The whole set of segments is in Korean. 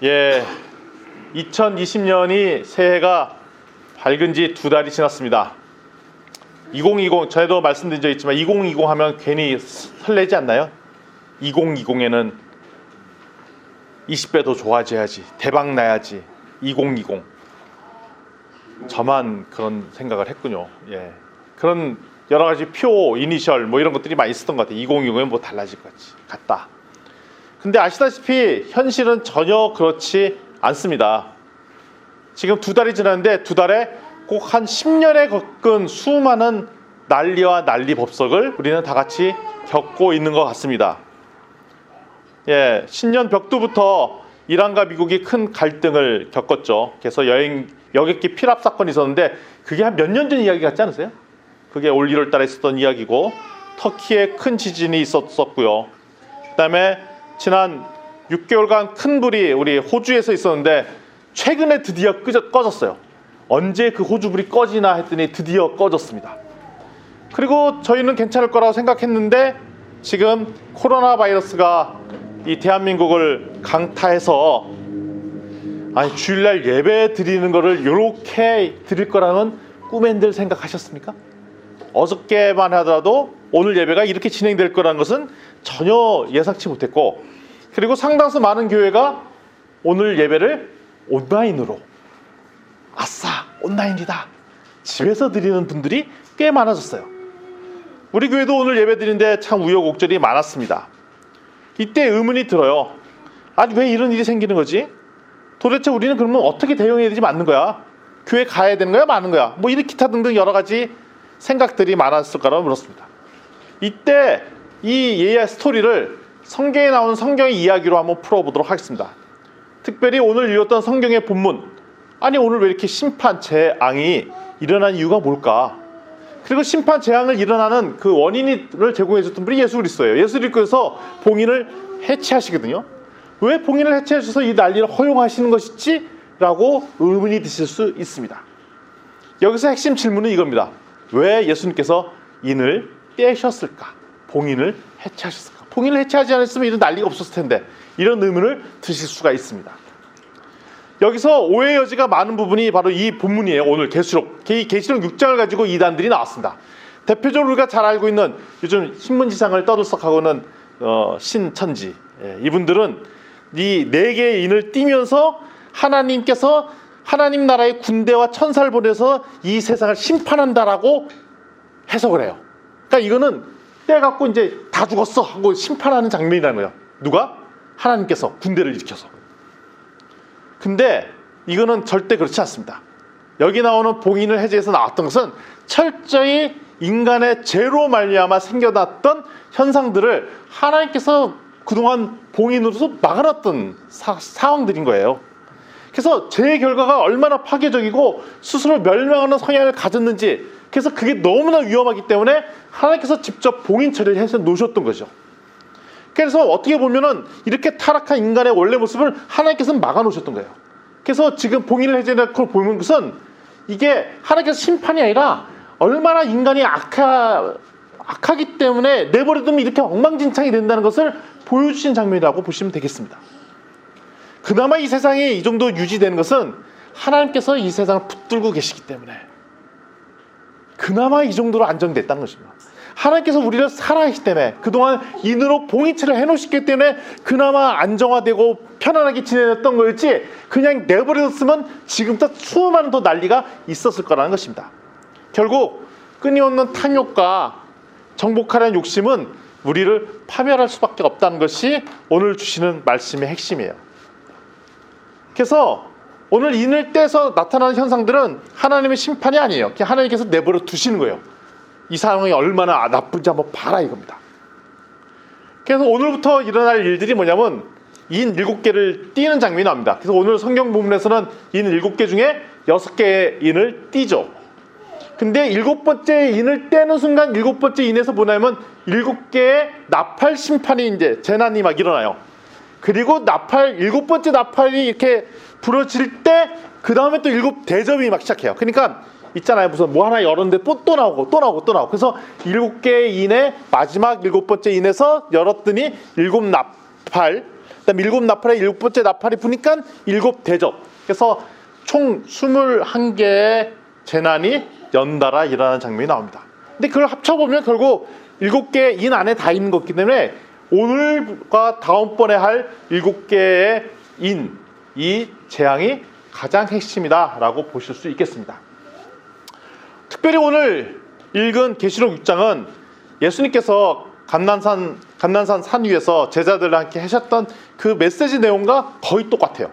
예, 2020년이 새해가 밝은 지 2달이 지났습니다. 2020, 전에도 말씀드린 적 있지만 2020 하면 괜히 설레지 않나요? 2020에는 20배 더 좋아져야지, 대박 나야지, 2020. 저만 그런 생각을 했군요. 예, 그런 여러 가지 표, 이니셜 뭐 이런 것들이 많이 있었던 것 같아요. 2020은 뭐 달라질 것 같다. 근데 아시다시피 현실은 전혀 그렇지 않습니다. 지금 2달이 지났는데 2달에 꼭 한 10년에 겪은 수많은 난리와 난리 법석을 우리는 다 같이 겪고 있는 것 같습니다. 예, 신년 벽두부터 이란과 미국이 큰 갈등을 겪었죠. 그래서 여객기 피랍 사건이 있었는데 그게 한 몇 년 전 이야기 같지 않으세요? 그게 올 1월 달에 있었던 이야기고, 터키에 큰 지진이 있었고요. 그 다음에 지난 6개월간 큰 불이 우리 호주에서 있었는데 최근에 드디어 꺼졌어요. 언제 그 호주 불이 꺼지나 했더니 드디어 꺼졌습니다. 그리고 저희는 괜찮을 거라고 생각했는데 지금 코로나 바이러스가 이 대한민국을 강타해서, 아니 주일날 예배 드리는 거를 이렇게 드릴 거라는 꿈엔들 생각하셨습니까? 어저께만 하더라도 오늘 예배가 이렇게 진행될 거라는 것은 전혀 예상치 못했고, 그리고 상당수 많은 교회가 오늘 예배를 온라인으로, 아싸 온라인이다, 집에서 드리는 분들이 꽤 많아졌어요. 우리 교회도 오늘 예배 드리는데 참 우여곡절이 많았습니다. 이때 의문이 들어요. 아니 왜 이런 일이 생기는 거지? 도대체 우리는 그러면 어떻게 대응해야 되지 맞는 거야? 교회 가야 되는 거야 마는 거야? 뭐 이런 기타 등등 여러 가지 생각들이 많았을 거라고 물었습니다. 이때 이 예의 스토리를 성경에 나오는 성경의 이야기로 한번 풀어보도록 하겠습니다. 특별히 오늘 읽었던 성경의 본문, 아니 오늘 왜 이렇게 심판 재앙이 일어난 이유가 뭘까? 그리고 심판 재앙을 일어나는 그 원인을 제공해 줬던 분이 예수 그리스도예요. 예수 그리스도께서 봉인을 해체하시거든요. 왜 봉인을 해체하셔서 이 난리를 허용하시는 것이지? 라고 의문이 드실 수 있습니다. 여기서 핵심 질문은 이겁니다. 왜 예수님께서 인을 떼셨을까? 봉인을 해체하셨을까? 봉인을 해체하지 않았으면 이런 난리가 없었을 텐데, 이런 의문을 드실 수가 있습니다. 여기서 오해의 여지가 많은 부분이 바로 이 본문이에요. 오늘 계시록 6장을 가지고 이단들이 나왔습니다. 대표적으로 우리가 잘 알고 있는 요즘 신문지상을 떠들썩하고는 신천지, 이분들은 이 4개의 인을 띠면서 하나님께서 하나님 나라의 군대와 천사를 보내서 이 세상을 심판한다라고 해석을 해요. 그러니까 이거는 떼갖고 이제 다 죽었어 하고 심판하는 장면이라는 거예요. 누가? 하나님께서 군대를 일으켜서. 근데 이거는 절대 그렇지 않습니다. 여기 나오는 봉인을 해제해서 나왔던 것은 철저히 인간의 죄로 말미암아 생겨났던 현상들을 하나님께서 그동안 봉인으로서 막아놨던 상황들인 거예요. 그래서 죄의 결과가 얼마나 파괴적이고 스스로 멸망하는 성향을 가졌는지, 그래서 그게 너무나 위험하기 때문에 하나님께서 직접 봉인 처리를 해서 놓으셨던 거죠. 그래서 어떻게 보면은 이렇게 타락한 인간의 원래 모습을 하나님께서는 막아놓으셨던 거예요. 그래서 지금 봉인을 해제해놓고 보는 것은 이게 하나님께서 심판이 아니라 얼마나 인간이 악하기 때문에 내버려두면 이렇게 엉망진창이 된다는 것을 보여주신 장면이라고 보시면 되겠습니다. 그나마 이 세상이 이 정도 유지되는 것은 하나님께서 이 세상을 붙들고 계시기 때문에 그나마 이 정도로 안정됐다는 것입니다. 하나님께서 우리를 사랑하시기 때문에, 그동안 인으로 봉인체를 해놓으셨기 때문에 그나마 안정화되고 편안하게 지내렸던 거였지, 그냥 내버려뒀으면 지금부터 수많은 더 난리가 있었을 거라는 것입니다. 결국 끊임없는 탐욕과 정복하려는 욕심은 우리를 파멸할 수밖에 없다는 것이 오늘 주시는 말씀의 핵심이에요. 그래서 오늘 인을 떼서 나타나는 현상들은 하나님의 심판이 아니에요. 그냥 하나님께서 내버려 두시는 거예요. 이 상황이 얼마나 나쁜지 한번 봐라 이겁니다. 그래서 오늘부터 일어날 일들이 뭐냐면 인 7개를 띄는 장면이 나옵니다. 그래서 오늘 성경 부분에서는 인 7개 중에 6개의 인을 띄죠. 근데 7번째 인을 떼는 순간 7번째 인에서 뭐냐면 7개의 나팔 심판이 이제 재난이 막 일어나요. 그리고 7번째 나팔이 이렇게 부러질 때 그 다음에 또 7 대접이 막 시작해요. 그러니까 있잖아요. 무슨 뭐 하나 열었는데 또 나오고. 그래서 7개의 인의 마지막 7번째 인에서 열었더니 7 나팔, 그다음에 7나팔에 7번째 나팔이 부니까 7대접. 그래서 총 21개의 재난이 연달아 일어나는 장면이 나옵니다. 근데 그걸 합쳐보면 결국 7개의 인 안에 다 있는 거기 때문에 오늘과 다음번에 할 7개의 인, 이 재앙이 가장 핵심이다 라고 보실 수 있겠습니다. 특별히 오늘 읽은 계시록 6장은 예수님께서 감난산 산 위에서 제자들과 함께 하셨던 그 메시지 내용과 거의 똑같아요.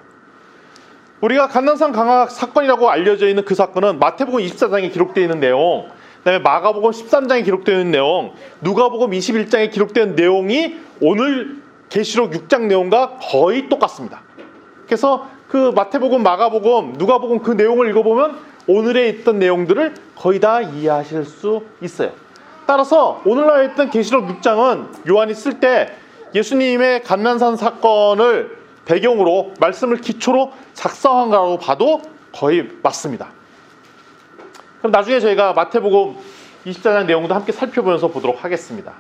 우리가 감난산 강악 사건이라고 알려져 있는 그 사건은 마태복음 24장에 기록되어 있는 내용, 그다음에 마가복음 13장에 기록되어 있는 내용, 누가복음 21장에 기록되어 있는 내용이 오늘 계시록 6장 내용과 거의 똑같습니다. 그래서 그 마태복음, 마가복음, 누가복음 그 내용을 읽어보면 오늘에 있던 내용들을 거의 다 이해하실 수 있어요. 따라서 오늘날 했던 계시록 6장은 요한이 쓸 때 예수님의 감난산 사건을 배경으로 말씀을 기초로 작성한 거라고 봐도 거의 맞습니다. 그럼 나중에 저희가 마태복음 24장 내용도 함께 살펴보면서 보도록 하겠습니다.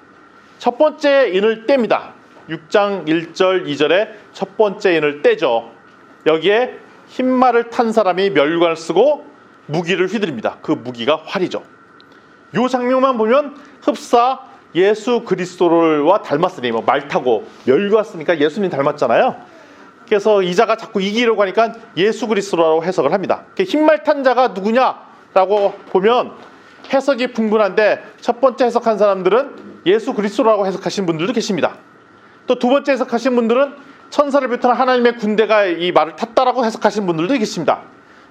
첫 번째 인을 뗍니다. 6장 1절 2절에 첫 번째 인을 떼죠. 여기에 흰말을 탄 사람이 멸관을 쓰고 무기를 휘두릅니다. 그 무기가 활이죠. 이 장면만 보면 흡사 예수 그리스도와 닮았으니, 말 타고 멸관 쓰니까 예수님 닮았잖아요. 그래서 이 자가 자꾸 이기려고 하니까 예수 그리스도라고 해석을 합니다. 흰말 탄 자가 누구냐라고 보면 해석이 풍부한데, 첫 번째 해석한 사람들은 예수 그리스도라고 해석하신 분들도 계십니다. 또 두 번째 해석하신 분들은 천사를 비롯한 하나님의 군대가 이 말을 탔다라고 해석하신 분들도 계십니다.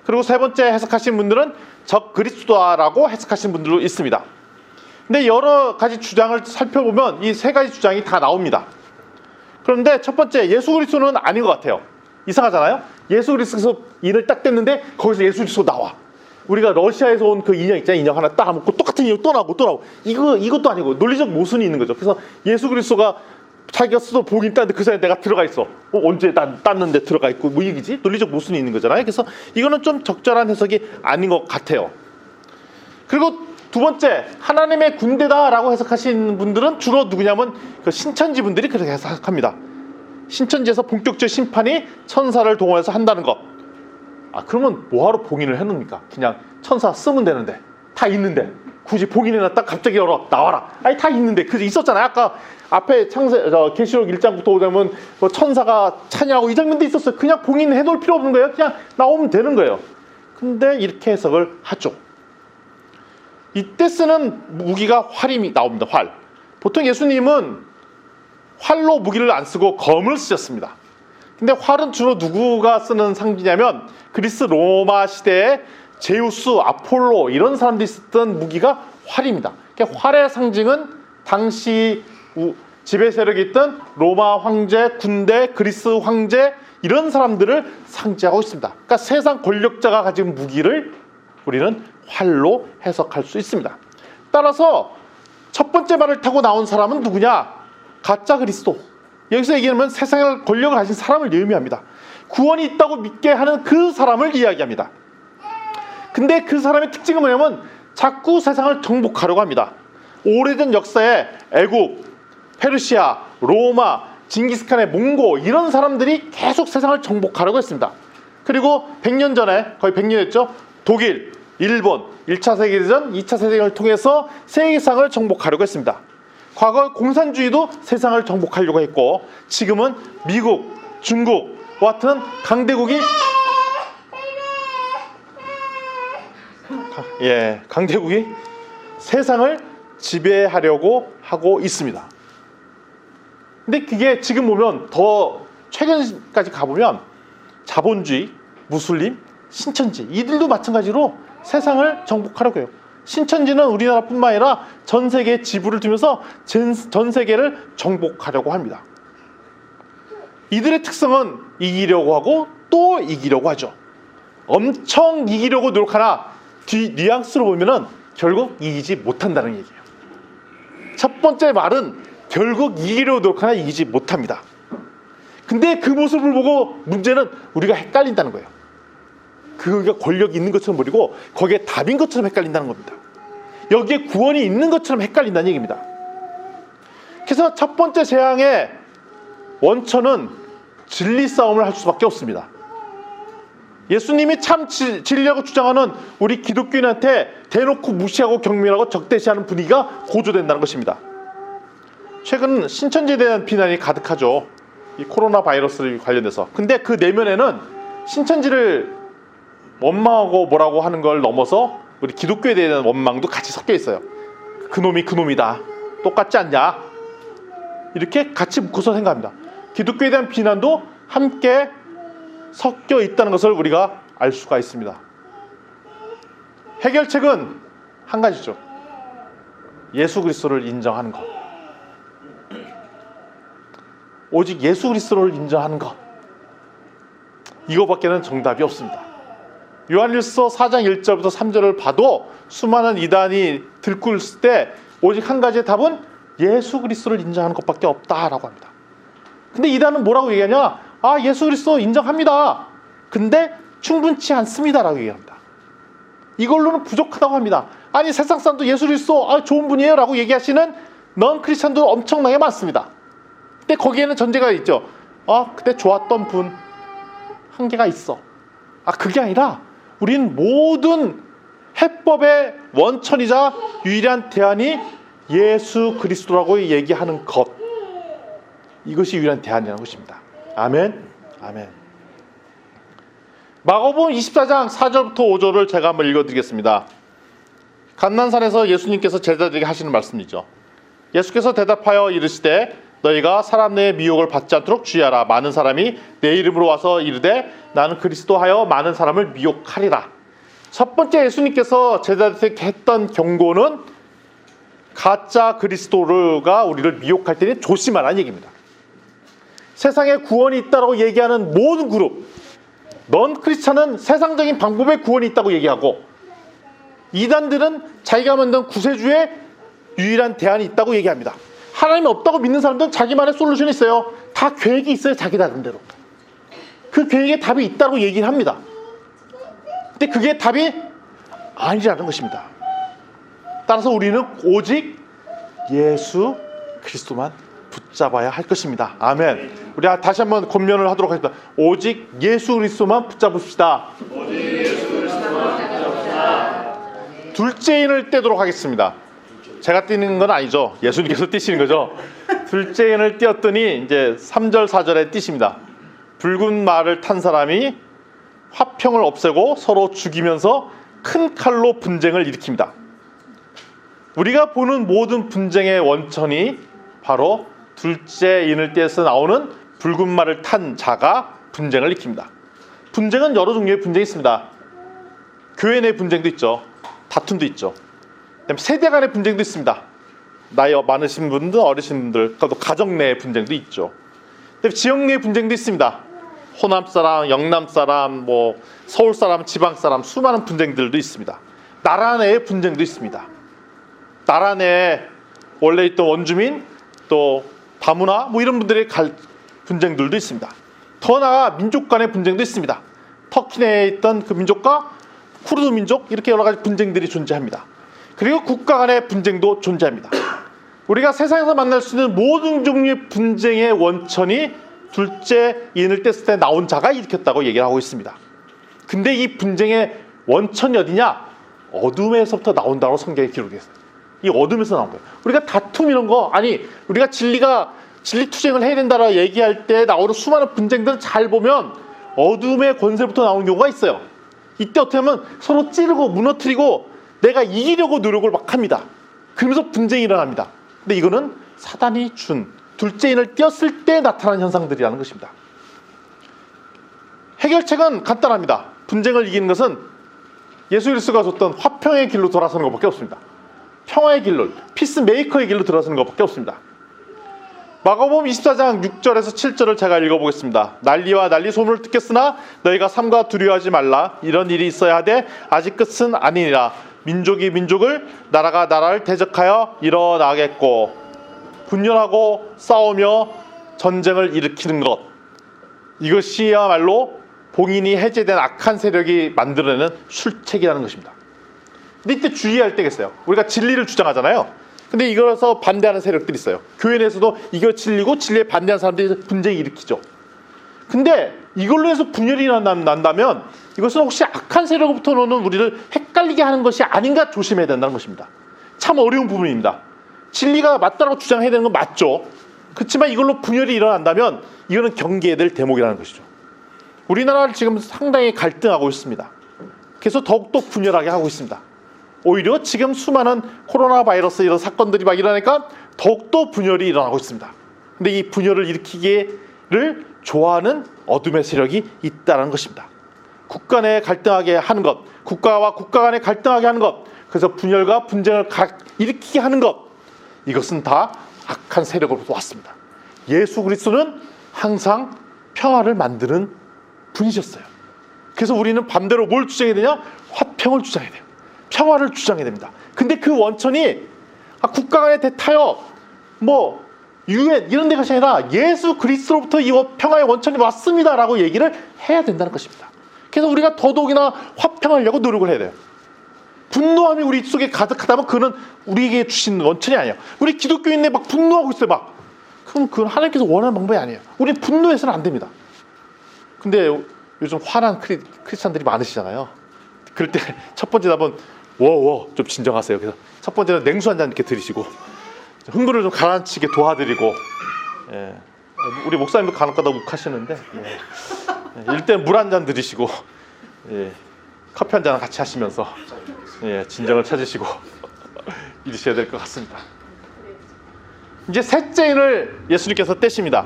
그리고 세 번째 해석하신 분들은 적 그리스도라고 해석하신 분들도 있습니다. 근데 여러 가지 주장을 살펴보면 이 세 가지 주장이 다 나옵니다. 그런데 첫 번째, 예수 그리스도는 아닌 것 같아요. 이상하잖아요. 예수 그리스도에서 인을 딱 뗐는데 거기서 예수 그리스도 나와. 우리가 러시아에서 온 그 인형 있잖아요. 인형 하나 딱 먹고 똑같은 인형 또 나오고 이것도 아니고 논리적 모순이 있는 거죠. 그래서 예수 그리스도가 자기가 스스로 복인 땄는데 그 사이에 내가 들어가 있어. 언제 땄는데 들어가 있고 뭐 얘기지? 논리적 모순이 있는 거잖아요. 그래서 이거는 좀 적절한 해석이 아닌 것 같아요. 그리고 두 번째, 하나님의 군대다라고 해석하시는 분들은 주로 누구냐면 그 신천지 분들이 그렇게 해석합니다. 신천지에서 본격적 심판이 천사를 동원해서 한다는 것. 그러면 뭐하러 봉인을 해놓습니까? 그냥 천사 쓰면 되는데, 다 있는데 굳이 봉인해놨다 갑자기 열어 나와라. 다 있는데. 그게 있었잖아요. 아까 앞에 계시록 1장부터 오자면 뭐 천사가 찬양하고 이 장면도 있었어요. 그냥 봉인해놓을 필요 없는 거예요. 그냥 나오면 되는 거예요. 근데 이렇게 해석을 하죠. 이때 쓰는 무기가 활이 나옵니다. 활. 보통 예수님은 활로 무기를 안 쓰고 검을 쓰셨습니다. 근데 활은 주로 누구가 쓰는 상징이냐면 그리스 로마 시대에 제우스, 아폴로 이런 사람들이 쓰던 무기가 활입니다. 그러니까 활의 상징은 당시 지배 세력이 있던 로마 황제, 군대, 그리스 황제 이런 사람들을 상징하고 있습니다. 그러니까 세상 권력자가 가진 무기를 우리는 활로 해석할 수 있습니다. 따라서 첫 번째 말을 타고 나온 사람은 누구냐? 가짜 그리스도. 여기서 얘기하면 세상의 권력을 가진 사람을 의미합니다. 구원이 있다고 믿게 하는 그 사람을 이야기합니다. 근데 그 사람의 특징은 뭐냐면 자꾸 세상을 정복하려고 합니다. 오래전 역사에 애국, 페르시아, 로마, 징기스칸의 몽고 이런 사람들이 계속 세상을 정복하려고 했습니다. 그리고 100년 전에, 거의 100년 했죠. 독일, 일본, 1차 세계대전, 2차 세계대전을 통해서 세계상을 정복하려고 했습니다. 과거 공산주의도 세상을 정복하려고 했고, 지금은 미국, 중국과 같은 강대국이 세상을 지배하려고 하고 있습니다. 근데 그게 지금 보면 더 최근까지 가보면 자본주의, 무슬림, 신천지 이들도 마찬가지로 세상을 정복하려고 해요. 신천지는 우리나라뿐만 아니라 전 세계에 지부를 두면서 전 세계를 정복하려고 합니다. 이들의 특성은 이기려고 하고 또 이기려고 하죠. 엄청 이기려고 노력하나 뒤 뉘앙스로 보면은 결국 이기지 못한다는 얘기예요. 첫 번째 말은 결국 이기려고 노력하나 이기지 못합니다. 근데 그 모습을 보고 문제는 우리가 헷갈린다는 거예요. 그게 권력이 있는 것처럼 보이고 거기에 답인 것처럼 헷갈린다는 겁니다. 여기에 구원이 있는 것처럼 헷갈린다는 얘기입니다. 그래서 첫 번째 재앙의 원천은 진리 싸움을 할 수밖에 없습니다. 예수님이 참 진리라고 주장하는 우리 기독교인한테 대놓고 무시하고 경멸하고 적대시하는 분위기가 고조된다는 것입니다. 최근 신천지에 대한 비난이 가득하죠. 이 코로나 바이러스 관련돼서. 근데 그 내면에는 신천지를 원망하고 뭐라고 하는 걸 넘어서 우리 기독교에 대한 원망도 같이 섞여 있어요. 그놈이 그놈이다. 똑같지 않냐? 이렇게 같이 묶어서 생각합니다. 기독교에 대한 비난도 함께 섞여 있다는 것을 우리가 알 수가 있습니다. 해결책은 한 가지죠. 예수 그리스도를 인정하는 것. 오직 예수 그리스도를 인정하는 것. 이거밖에는 정답이 없습니다. 요한일서 4장 1절부터 3절을 봐도 수많은 이단이 들끓을 때 오직 한 가지의 답은 예수 그리스도를 인정하는 것밖에 없다라고 합니다. 근데 이단은 뭐라고 얘기하냐? 아, 예수 그리스도 인정합니다. 근데 충분치 않습니다라고 얘기합니다. 이걸로는 부족하다고 합니다. 아니, 세상 사람도 예수 그리스도 좋은 분이에요 라고 얘기하시는 넌 크리스천도 엄청나게 많습니다. 근데 거기에는 전제가 있죠. 그때 좋았던 분 한계가 있어. 그게 아니라 우린 모든 해법의 원천이자 유일한 대안이 예수 그리스도라고 얘기하는 것. 이것이 유일한 대안이라는 것입니다. 아멘. 아멘. 마가복음 24장 4절부터 5절을 제가 한번 읽어드리겠습니다. 감난산에서 예수님께서 제자들에게 하시는 말씀이죠. 예수께서 대답하여 이르시되 너희가 사람 내 미혹을 받지 않도록 주의하라. 많은 사람이 내 이름으로 와서 이르되 나는 그리스도 하여 많은 사람을 미혹하리라. 첫 번째 예수님께서 제자들에게 했던 경고는 가짜 그리스도가 우리를 미혹할 때는 조심하라는 얘기입니다. 세상에 구원이 있다고 얘기하는 모든 그룹, 넌 크리스찬은 세상적인 방법의 구원이 있다고 얘기하고, 이단들은 자기가 만든 구세주의 유일한 대안이 있다고 얘기합니다. 하나님이 없다고 믿는 사람들은 자기만의 솔루션이 있어요. 다 계획이 있어요. 자기 나름대로. 그 계획에 답이 있다고 얘기를 합니다. 근데 그게 답이 아니라는 것입니다. 따라서 우리는 오직 예수 그리스도만 붙잡아야 할 것입니다. 아멘. 우리 다시 한번 권면을 하도록 하겠습니다. 오직 예수 그리스도만 붙잡읍시다. 오직 예수 그리스도만 붙잡읍시다. 둘째인을 떼도록 하겠습니다. 제가 띄는 건 아니죠. 예수님께서 띄시는 거죠. 둘째인을 띄었더니 이제 3절 4절에 띄십니다. 붉은 말을 탄 사람이 화평을 없애고 서로 죽이면서 큰 칼로 분쟁을 일으킵니다. 우리가 보는 모든 분쟁의 원천이 바로 둘째 인을 떼서 나오는 붉은 말을 탄 자가 분쟁을 일으킵니다. 분쟁은 여러 종류의 분쟁이 있습니다. 교회 내 분쟁도 있죠. 다툼도 있죠. 세대 간의 분쟁도 있습니다. 나이 많으신 분들, 어리신 분들, 또 가정 내 분쟁도 있죠. 지역 내 분쟁도 있습니다. 호남 사람, 영남 사람, 서울 사람, 지방 사람, 수많은 분쟁들도 있습니다. 나라 내의 분쟁도 있습니다. 나라 내에 원래 있던 원주민, 또 다문화, 이런 분들의 분쟁들도 있습니다. 더 나아가 민족 간의 분쟁도 있습니다. 터키 내에 있던 그 민족과 쿠르드 민족, 이렇게 여러 가지 분쟁들이 존재합니다. 그리고 국가 간의 분쟁도 존재합니다. 우리가 세상에서 만날 수 있는 모든 종류의 분쟁의 원천이 둘째 인을 뗐을 때 나온 자가 일으켰다고 얘기를 하고 있습니다. 근데 이 분쟁의 원천이 어디냐? 어둠에서부터 나온다고 성경에 기록했어요. 이 어둠에서 나온 거예요. 우리가 다툼 이런 거, 우리가 진리 투쟁을 해야 된다라고 얘기할 때 나오는 수많은 분쟁들을 잘 보면 어둠의 권세부터 나오는 경우가 있어요. 이때 어떻게 하면 서로 찌르고 무너뜨리고 내가 이기려고 노력을 막 합니다. 그러면서 분쟁이 일어납니다. 근데 이거는 사단이 준 둘째 인을 띄었을 때 나타나는 현상들이라는 것입니다. 해결책은 간단합니다. 분쟁을 이기는 것은 예수 그리스도가 줬던 화평의 길로 돌아서는 것밖에 없습니다. 평화의 길로, 피스메이커의 길로 들어서는 것밖에 없습니다. 마가복음 24장 6절에서 7절을 제가 읽어보겠습니다. 난리와 난리 소문을 듣겠으나 너희가 삼가 두려워하지 말라. 이런 일이 있어야 하되 아직 끝은 아니니라. 민족이 민족을, 나라가 나라를 대적하여 일어나겠고, 분열하고 싸우며 전쟁을 일으키는 것, 이것이야말로 봉인이 해제된 악한 세력이 만들어내는 술책이라는 것입니다. 근데 이때 주의할 때가 있어요. 우리가 진리를 주장하잖아요. 근데 이거에서 반대하는 세력들이 있어요. 교회 내에서도 이거 진리고 진리에 반대하는 사람들이 분쟁을 일으키죠. 근데 이걸로 해서 분열이 난다면 이것은 혹시 악한 세력부터는 우리를 헷갈리게 하는 것이 아닌가 조심해야 된다는 것입니다. 참 어려운 부분입니다. 진리가 맞다고 주장해야 되는 건 맞죠. 그렇지만 이걸로 분열이 일어난다면 이거는 경계해야 될 대목이라는 것이죠. 우리나라를 지금 상당히 갈등하고 있습니다. 그래서 더욱더 분열하게 하고 있습니다. 오히려 지금 수많은 코로나 바이러스 이런 사건들이 막 일어나니까 더욱더 분열이 일어나고 있습니다. 근데 이 분열을 일으키기를 좋아하는 어둠의 세력이 있다는 것입니다. 국가 내 갈등하게 하는 것, 국가와 국가 간에 갈등하게 하는 것, 그래서 분열과 분쟁을 일으키게 하는 것, 이것은 다 악한 세력으로부터 왔습니다. 예수 그리스도는 항상 평화를 만드는 분이셨어요. 그래서 우리는 반대로 뭘 주장해야 되냐? 화평을 주장해야 돼요. 평화를 주장해야 됩니다. 근데 그 원천이 국가 간의 대타협, 유엔 이런 데가 아니라 예수 그리스도로부터 이 평화의 원천이 왔습니다라고 얘기를 해야 된다는 것입니다. 그래서 우리가 더더욱이나 화평하려고 노력을 해야 돼요. 분노함이 우리 속에 가득하다면 그는 우리에게 주신 원천이 아니에요. 우리 기독교인들 막 분노하고 있어요. 그럼 그건 하나님께서 원하는 방법이 아니에요. 우리는 분노해서는 안 됩니다. 근데 요즘 화난 크리스찬들이 많으시잖아요. 그럴 때 첫 번째 답은 좀 진정하세요. 그래서 첫 번째는 냉수 한 잔 이렇게 드리시고 흥분을 좀 가라앉히게 도와드리고, 우리 목사님도 간혹가다 욱하시는데, 일단 물 한 잔 드리시고, 커피 한 잔 같이 하시면서 진정을 찾으시고 이러셔야 될 것 같습니다. 이제 셋째 인을 예수님께서 떼십니다.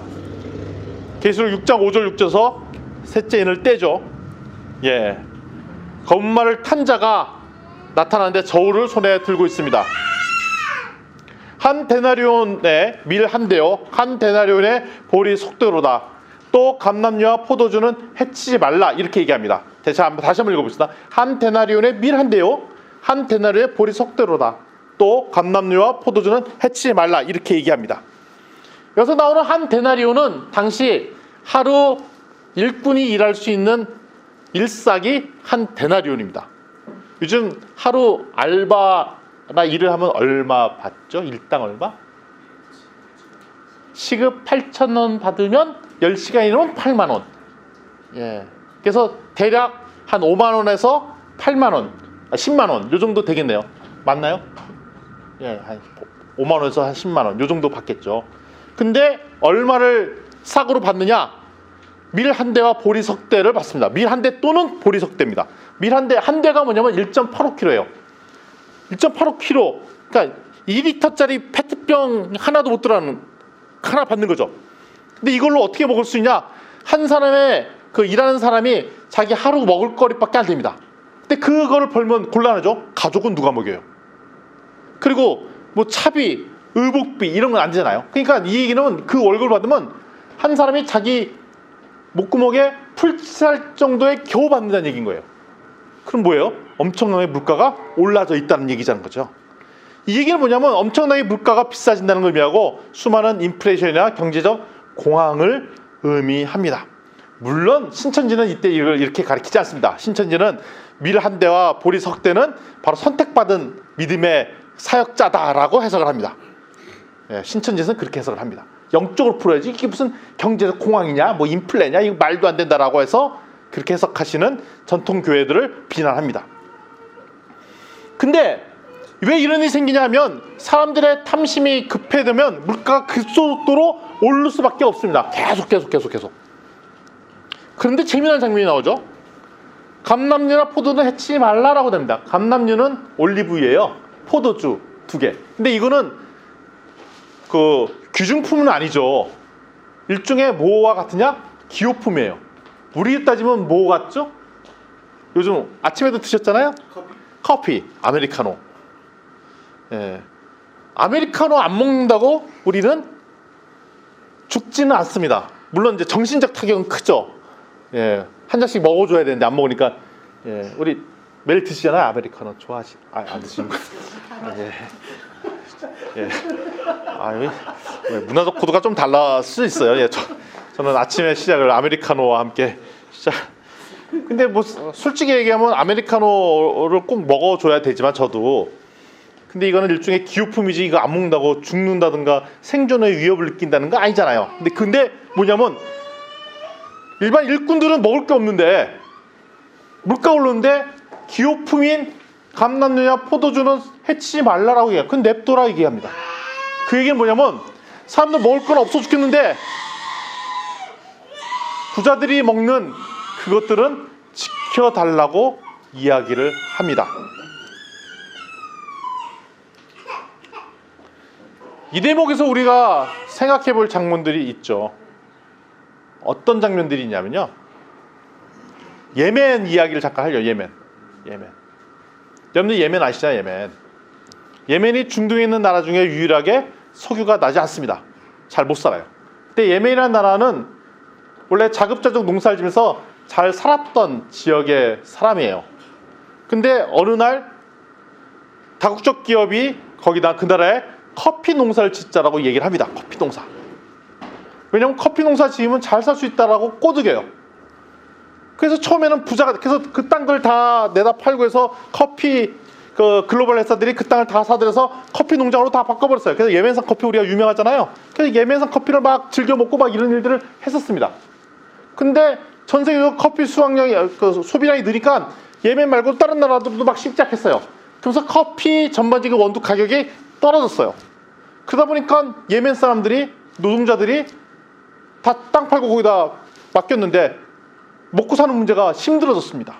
계시록 6장 5절 6절에서 셋째 인을 떼죠. 검은 말을 탄 자가 나타나는데 저울을 손에 들고 있습니다. 한 데나리온의 밀 한 대요, 한 데나리온의 보리 속대로다. 또 감람류와 포도주는 해치지 말라, 이렇게 얘기합니다. 다시 한번 읽어봅시다. 한 데나리온의 밀 한 대요, 한 데나리온의 보리 속대로다. 또 감람류와 포도주는 해치지 말라, 이렇게 얘기합니다. 여기서 나오는 한 데나리온은 당시 하루 일꾼이 일할 수 있는 일삭이 한 데나리온입니다. 요즘 하루 알바나 일을 하면 얼마 받죠? 일당 얼마? 시급 8,000원 받으면 10시간 일하면 8만 원. 그래서 대략 한 5만 원에서 8만 원, 10만 원, 요 정도 되겠네요. 맞나요? 한 5만 원에서 한 10만 원, 요 정도 받겠죠. 근데 얼마를 싹으로 받느냐? 밀 한 대와 보리 석 대를 받습니다. 밀 한 대 또는 보리 석 대입니다. 밀 한 대가 뭐냐면 1.85kg예요. 1.85kg. 그러니까 2리터짜리 페트병 하나도 못 들어가는, 하나 받는 거죠. 근데 이걸로 어떻게 먹을 수 있냐? 한 사람의 일하는 사람이 자기 하루 먹을 거리밖에 안 됩니다. 근데 그거를 벌면 곤란하죠. 가족은 누가 먹여요? 그리고 차비, 의복비 이런 건 안 되잖아요. 그러니까 이 얘기는 그 월급을 받으면 한 사람이 자기 목구멍에 풀칠할 정도에 겨우 받는다는 얘기인 거예요. 그럼 뭐예요? 엄청나게 물가가 올라져 있다는 얘기잖아요. 거죠. 이 얘기는 뭐냐면 엄청나게 물가가 비싸진다는 걸 의미하고 수많은 인플레이션이나 경제적 공황을 의미합니다. 물론 신천지는 이때 이걸 이렇게 가르치지 않습니다. 신천지는 밀 한 대와 보리 석 대는 바로 선택받은 믿음의 사역자다라고 해석을 합니다. 신천지에서는 그렇게 해석을 합니다. 영적으로 풀어야지 이게 무슨 경제적 공황이냐, 인플레냐, 이거 말도 안 된다라고 해서 그렇게 해석하시는 전통 교회들을 비난합니다. 근데 왜 이런 일이 생기냐 하면 사람들의 탐심이 급해지면 물가가 급속도로 오를 수밖에 없습니다. 계속. 그런데 재미난 장면이 나오죠. 감람류나 포도는 해치지 말라라고 됩니다. 감람류는 올리브유예요. 포도주 2개. 근데 이거는 귀중품은 아니죠. 일종의 뭐와 같으냐? 기호품이에요. 우리 따지면 뭐 같죠? 요즘 아침에도 드셨잖아요? 커피, 아메리카노. 아메리카노 안 먹는다고 우리는 죽지는 않습니다. 물론 이제 정신적 타격은 크죠. 한 잔씩 먹어줘야 되는데 안 먹으니까. 우리 매일 드시잖아요. 아메리카노 안 드시는 거. 문화적 코드가 좀 달랐을 수 있어요. 저는 아침에 시작을 아메리카노와 함께 시작. 근데 솔직히 얘기하면 아메리카노를 꼭 먹어줘야 되지만 저도. 근데 이거는 일종의 기호품이지 이거 안 먹는다고 죽는다든가 생존의 위협을 느낀다는 거 아니잖아요. 근데 뭐냐면 일반 일꾼들은 먹을 게 없는데 물가 오르는데 기호품인 감람류냐 포도주는 해치지 말라라고 얘기해요. 그건 냅둬라 얘기합니다. 그 얘기는 뭐냐면 사람들 먹을 건 없어 죽겠는데 부자들이 먹는 그것들은 지켜달라고 이야기를 합니다. 이 대목에서 우리가 생각해 볼 장면들이 있죠. 어떤 장면들이 있냐면요, 예멘 이야기를 잠깐 하려. 예멘. 여러분들 예멘 아시잖아요. 예멘이 중동에 있는 나라 중에 유일하게 석유가 나지 않습니다. 잘 못 살아요. 근데 예멘이라는 나라는 원래 자급자족 농사를 지면서 잘 살았던 지역의 사람이에요. 근데 어느 날 다국적 기업이 거기다 그 나라에 커피 농사를 짓자라고 얘기를 합니다. 커피 농사. 왜냐면 커피 농사 지으면 잘 살 수 있다라고 꼬드겨요. 그래서 처음에는 부자가, 그래서 그 땅들 다 내다 팔고 해서 커피, 그 글로벌 회사들이 그 땅을 다 사들여서 커피 농장으로 다 바꿔버렸어요. 그래서 예멘산 커피 우리가 유명하잖아요. 그래서 예멘산 커피를 막 즐겨 먹고 막 이런 일들을 했었습니다. 근데 전 세계적으로 커피 수확량이, 그 소비량이 느니까 예멘 말고 다른 나라들도 막 시작했어요. 그래서 커피 전반적인 원두 가격이 떨어졌어요. 그러다 보니까 예멘 사람들이, 노동자들이 다 땅 팔고 거기다 맡겼는데 먹고 사는 문제가 힘들어졌습니다.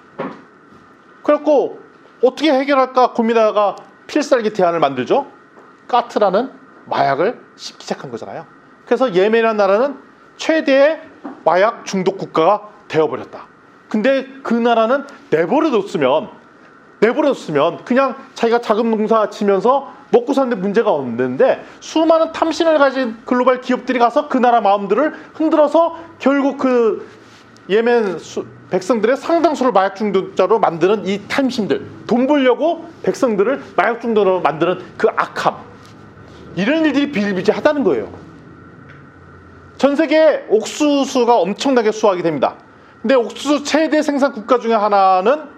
그래갖고 어떻게 해결할까 고민하다가 필살기 대안을 만들죠. 까트라는 마약을 씹기 시작한 거잖아요. 그래서 예멘이라는 나라는 최대의 마약 중독 국가가 되어버렸다. 근데 그 나라는 내버려뒀으면 그냥 자기가 자금 농사 지면서 먹고 사는데 문제가 없는데 수많은 탐심을 가진 글로벌 기업들이 가서 그 나라 마음들을 흔들어서 결국 그 예멘 백성들의 상당수를 마약 중독자로 만드는 이 탐심들, 돈 벌려고 백성들을 마약 중독자로 만드는 그 악함, 이런 일들이 비일비재하다는 거예요. 전 세계에 옥수수가 엄청나게 수확이 됩니다. 근데 옥수수 최대 생산 국가 중에 하나는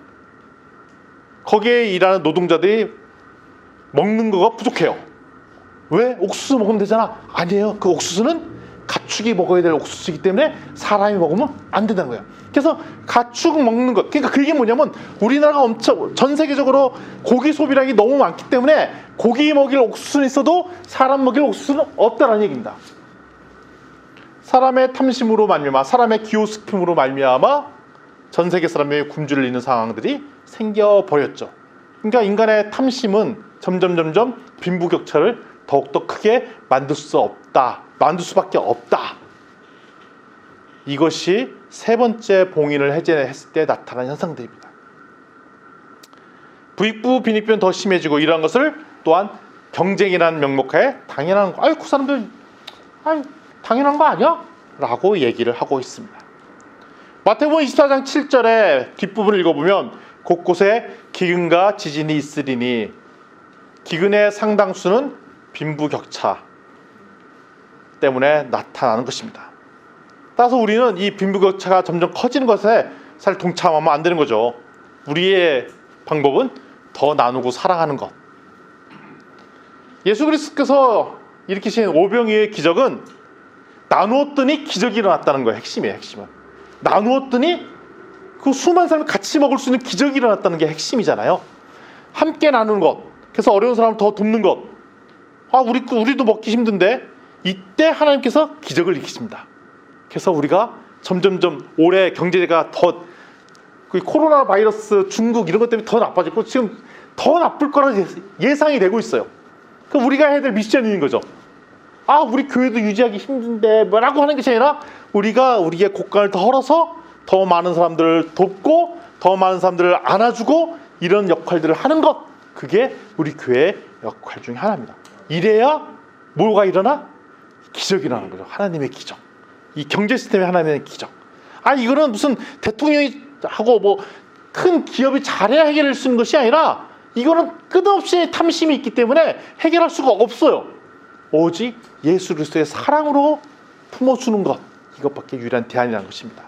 거기에 일하는 노동자들이 먹는 거가 부족해요. 왜? 옥수수 먹으면 되잖아. 아니에요. 그 옥수수는 가축이 먹어야 될 옥수수이기 때문에 사람이 먹으면 안 된다는 거예요. 그래서 가축 먹는 것, 그러니까 그게 뭐냐면 우리나라가 엄청 전 세계적으로 고기 소비량이 너무 많기 때문에 고기 먹일 옥수수는 있어도 사람 먹일 옥수수는 없다는 얘기입니다. 사람의 탐심으로 말미암아, 사람의 기호스품으로 말미암아 전 세계 사람의 굶주려 있는 상황들이 생겨버렸죠. 그러니까 인간의 탐심은 점점 빈부격차를 더욱더 크게 만들 수밖에 없다. 이것이 세 번째 봉인을 해제했을 때 나타난 현상들입니다. 부익부 빈익부는 더 심해지고, 이러한 것을 또한 경쟁이라는 명목하에 당연한 거, 그 사람들 당연한 거 아니야? 라고 얘기를 하고 있습니다. 마태복음 24장 7절에 뒷부분을 읽어보면 곳곳에 기근과 지진이 있으리니 기근의 상당수는 빈부격차 때문에 나타나는 것입니다. 따라서 우리는 이 빈부격차가 점점 커지는 것에 잘 동참하면 안 되는 거죠. 우리의 방법은 더 나누고 사랑하는 것. 예수 그리스도께서 일으키신 오병이어의 기적은 나누었더니 기적이 일어났다는 거예요. 핵심이에요. 나누었더니 그 수많은 사람이 같이 먹을 수 있는 기적이 일어났다는 게 핵심이잖아요. 함께 나누는 것. 그래서 어려운 사람을 더 돕는 것. 우리도 먹기 힘든데 이때 하나님께서 기적을 일으키십니다. 그래서 우리가 점점점 올해 경제가 더 코로나 바이러스, 중국 이런 것 때문에 더 나빠지고 지금 더 나쁠 거라 예상이 되고 있어요. 그럼 우리가 해야 될 미션인 거죠. 우리 교회도 유지하기 힘든데 뭐라고 하는 것이 아니라 우리가 우리의 곡간을 더 헐어서 더 많은 사람들을 돕고 더 많은 사람들을 안아주고 이런 역할들을 하는 것, 그게 우리 교회의 역할 중에 하나입니다. 이래야 뭐가 일어나? 기적이 일어나는 거죠. 하나님의 기적. 이 경제 시스템의 하나님의 기적. 이거는 무슨 대통령이 하고 뭐 큰 기업이 잘해야 해결할 수 있는 것이 아니라 이거는 끝없이 탐심이 있기 때문에 해결할 수가 없어요. 오직 예수 그리스도의 사랑으로 품어주는 것, 이것밖에 유일한 대안이라는 것입니다.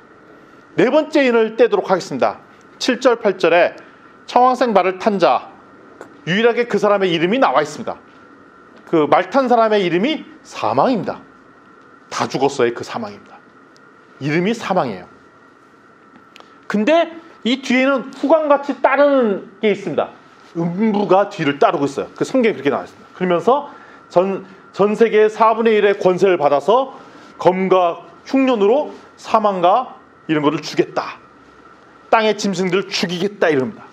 네 번째 인을 떼도록 하겠습니다. 7절 8절에 청황색 말을 탄 자, 유일하게 그 사람의 이름이 나와 있습니다. 그 말 탄 사람의 이름이 사망입니다. 다 죽었어요. 그 사망입니다. 이름이 사망이에요. 근데 이 뒤에는 후광같이 따르는 게 있습니다. 음부가 뒤를 따르고 있어요. 그 성경에 그렇게 나와 있습니다. 그러면서 전 세계의 4분의 1의 권세를 받아서 검과 흉년으로 사망과 이런 거를 주겠다. 땅의 짐승들을 죽이겠다 이럽니다.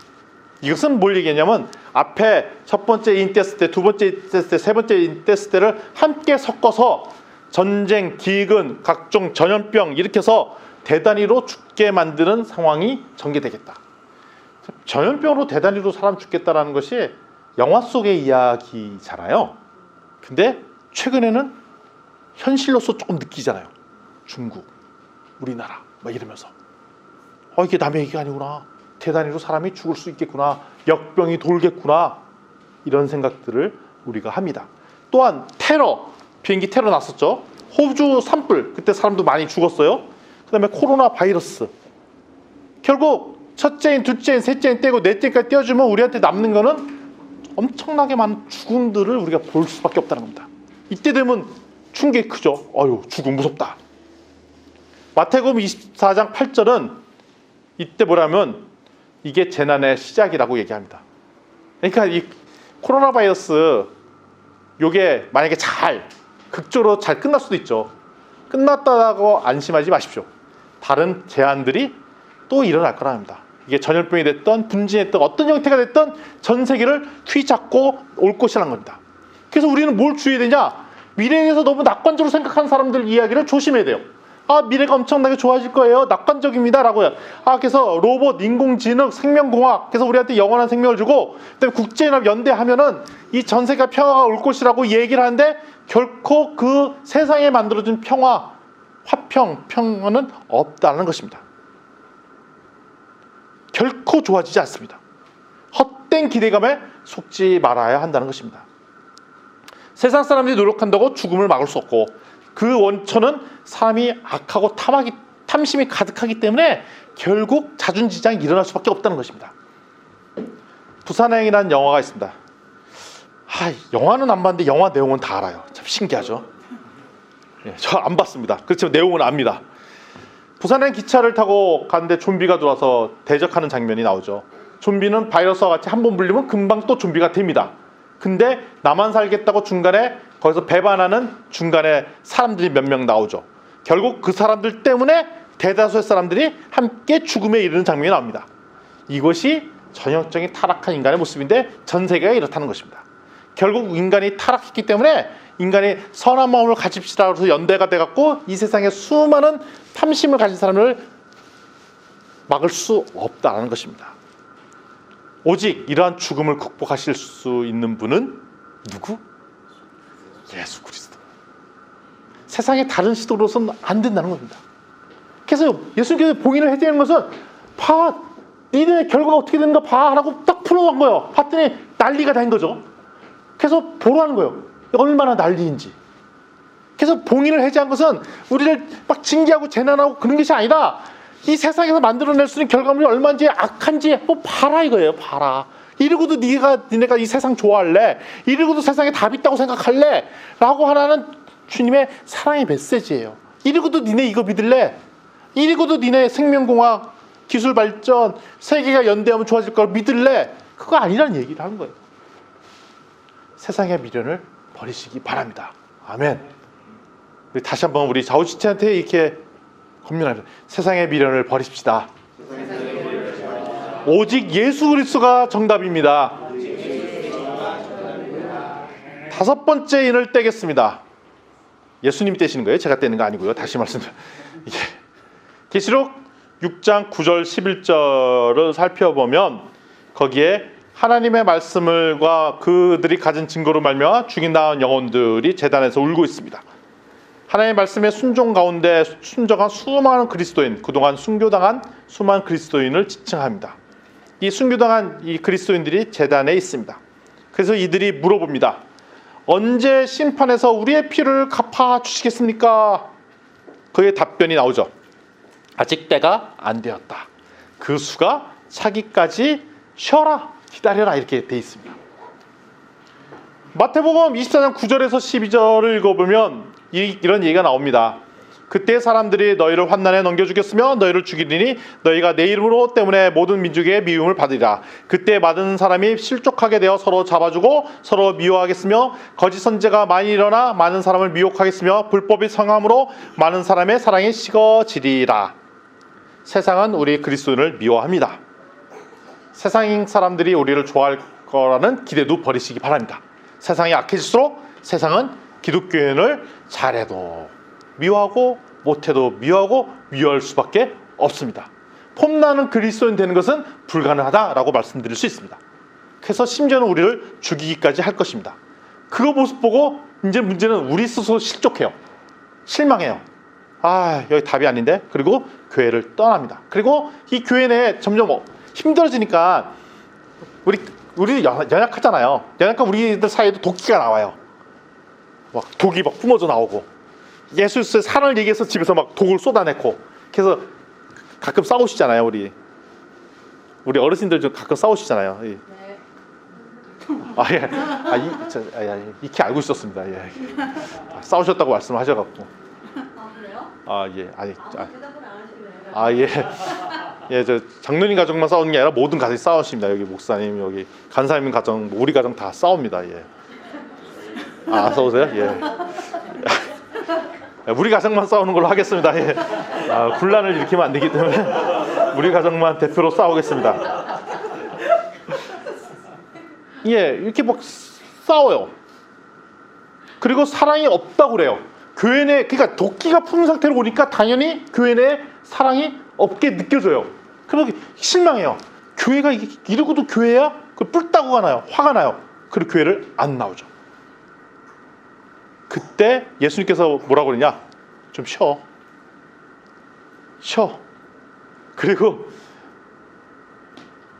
이것은 뭘 얘기하냐면 앞에 첫 번째 인테스 때, 두 번째 인테스 때, 세 번째 인테스 때를 함께 섞어서 전쟁, 기근, 각종 전염병 이렇게 해서 대단위로 죽게 만드는 상황이 전개되겠다. 전염병으로 대단위로 사람 죽겠다라는 것이 영화 속의 이야기잖아요. 근데 최근에는 현실로서 조금 느끼잖아요. 중국, 우리나라 막 이러면서 이게 남의 얘기가 아니구나. 대단위로 사람이 죽을 수 있겠구나. 역병이 돌겠구나. 이런 생각들을 우리가 합니다. 또한 테러, 비행기 테러 났었죠. 호주 산불, 그때 사람도 많이 죽었어요. 그 다음에 코로나 바이러스. 결국 첫째인, 둘째인, 셋째인 떼고 넷째까지 떼어주면 우리한테 남는 거는 엄청나게 많은 죽음들을 우리가 볼 수밖에 없다는 겁니다. 이때 되면 충격이 크죠. 죽음 무섭다. 마태복음 24장 8절은 이때 뭐라면 이게 재난의 시작이라고 얘기합니다. 그러니까 이 코로나 바이러스 요게 만약에 극적으로 잘 끝날 수도 있죠. 끝났다고 안심하지 마십시오. 다른 재앙들이 또 일어날 거라 합니다. 이게 전염병이 됐던 분진했던 어떤 형태가 됐던 전 세계를 휘잡고 올 것이라는 겁니다. 그래서 우리는 뭘 주의해야 되냐? 미래에 대해서 너무 낙관적으로 생각하는 사람들 이야기를 조심해야 돼요. 미래가 엄청나게 좋아질 거예요. 낙관적입니다. 라고요. 그래서 로봇, 인공지능, 생명공학, 그래서 우리한테 영원한 생명을 주고, 그다음에 국제연합 연대하면은 이 전 세계 평화가 올 것이라고 얘기를 하는데, 결코 그 세상에 만들어진 평화, 평화는 없다는 것입니다. 결코 좋아지지 않습니다. 헛된 기대감에 속지 말아야 한다는 것입니다. 세상 사람들이 노력한다고 죽음을 막을 수 없고, 그 원천은 사람이 악하고 탐심이 가득하기 때문에 결국 자준지장이 일어날 수밖에 없다는 것입니다. 부산행이라는 영화가 있습니다. 영화는 안 봤는데 영화 내용은 다 알아요. 참 신기하죠. 저 안 봤습니다. 그렇지만 내용은 압니다. 부산행 기차를 타고 가는데 좀비가 들어와서 대적하는 장면이 나오죠. 좀비는 바이러스와 같이 한 번 물리면 금방 또 좀비가 됩니다. 근데 나만 살겠다고 중간에 거기서 배반하는 중간에 사람들이 몇 명 나오죠. 결국 그 사람들 때문에 대다수의 사람들이 함께 죽음에 이르는 장면이 나옵니다. 이것이 전형적인 타락한 인간의 모습인데 전 세계가 이렇다는 것입니다. 결국 인간이 타락했기 때문에 인간이 선한 마음을 가집시다 그래서 연대가 돼갖고 이 세상에 수많은 탐심을 가진 사람을 막을 수 없다는 것입니다. 오직 이러한 죽음을 극복하실 수 있는 분은 누구? 예수 그리스도. 세상의 다른 시도로서는 안 된다는 겁니다. 그래서 예수님께서 봉인을 해제하는 것은 니네 결과가 어떻게 되는가 봐 라고 딱 풀어놓은 거예요. 봤더니 난리가 된 거죠. 그래서 보라는 거예요. 얼마나 난리인지. 그래서 봉인을 해제한 것은 우리를 막 징계하고 재난하고 그런 것이 아니라 이 세상에서 만들어낼 수 있는 결과물이 얼마인지 악한지 봐라 이거예요. 봐라. 이러고도 니네가 이 세상 좋아할래? 이러고도 세상에 답 있다고 생각할래? 라고 하나는 주님의 사랑의 메시지예요. 이러고도 니네 이거 믿을래? 이러고도 니네 생명공학, 기술 발전, 세계가 연대하면 좋아질 걸 믿을래? 그거 아니라는 얘기를 하는 거예요. 세상의 미련을 버리시기 바랍니다. 아멘. 다시 한번 우리 좌우지체한테 이렇게 권면합니다. 세상의 미련을 버리십시다. 오직 예수 그리스도가 정답입니다. 다섯 번째 인을 떼겠습니다. 예수님이 떼시는 거예요. 제가 떼는 거 아니고요. 다시 말씀드립니다. 계시록 6장 9절 11절을 살펴보면 거기에 하나님의 말씀과 그들이 가진 증거로 말미암아 죽이 나은 영혼들이 제단에서 울고 있습니다. 하나님의 말씀에 순종 가운데 순종한 수많은 그리스도인, 그동안 순교당한 수많은 그리스도인을 지칭합니다. 이 순교당한 이 그리스도인들이 제단에 있습니다. 그래서 이들이 물어봅니다. 언제 심판에서 우리의 피를 갚아 주시겠습니까? 그의 답변이 나오죠. 아직 때가 안 되었다. 그 수가 차기까지 쉬어라, 기다려라 이렇게 돼 있습니다. 마태복음 24장 9절에서 12절을 읽어보면 이런 얘기가 나옵니다. 그때 사람들이 너희를 환난에 넘겨주겠으며 너희를 죽이리니 너희가 내 이름으로 때문에 모든 민족의 미움을 받으리라. 그때 많은 사람이 실족하게 되어 서로 잡아주고 서로 미워하겠으며 거짓 선지자가 많이 일어나 많은 사람을 미혹하겠으며 불법이 성함으로 많은 사람의 사랑이 식어지리라. 세상은 우리 그리스도인을 미워합니다. 세상 사람들이 우리를 좋아할 거라는 기대도 버리시기 바랍니다. 세상이 악해질수록 세상은 기독교인을 잘해도 미워하고 못해도 미워하고 미워할 수밖에 없습니다. 폼나는 그리스도인 되는 것은 불가능하다라고 말씀드릴 수 있습니다. 그래서 심지어는 우리를 죽이기까지 할 것입니다. 그 모습 보고 이제 문제는 우리 스스로 실족해요. 실망해요. 아, 여기 답이 아닌데. 그리고 교회를 떠납니다. 그리고 이 교회 내에 점점 힘들어지니까 우리 연약하잖아요. 연약한 우리들 사이에도 독기가 나와요. 막 독이 막 뿜어져 나오고 예수의 사랑을 얘기해서 집에서 막 독을 쏟아내고. 그래서 가끔 싸우시잖아요. 우리 어르신들 좀 가끔 싸우시잖아요. 네. 익히 알고 있었습니다. 예. 싸우셨다고 말씀하셔갖고. 아, 그래요? 아, 예. 대답을 안 하시네요. 예. 예, 저 장로님 가정만 싸우는 게 아니라 모든 가정이 싸우십니다. 여기 목사님, 여기 간사님 가정, 우리 가정 다 싸웁니다. 예. 아, 싸우세요? 예. 우리 가정만 싸우는 걸로 하겠습니다. 예. 분란을 일으키면 안 되기 때문에 우리 가정만 대표로 싸우겠습니다. 예, 이렇게 막 싸워요. 그리고 사랑이 없다고 그래요. 교회 내, 그러니까 도끼가 푼 상태로 오니까 당연히 교회 내 사랑이 없게 느껴져요. 그래서 실망해요. 교회가 이러고도 교회야? 그 뿔따구가 나요. 화가 나요. 그리고 교회를 안 나오죠. 그때 예수님께서 뭐라고 그러냐? 좀 쉬어. 그리고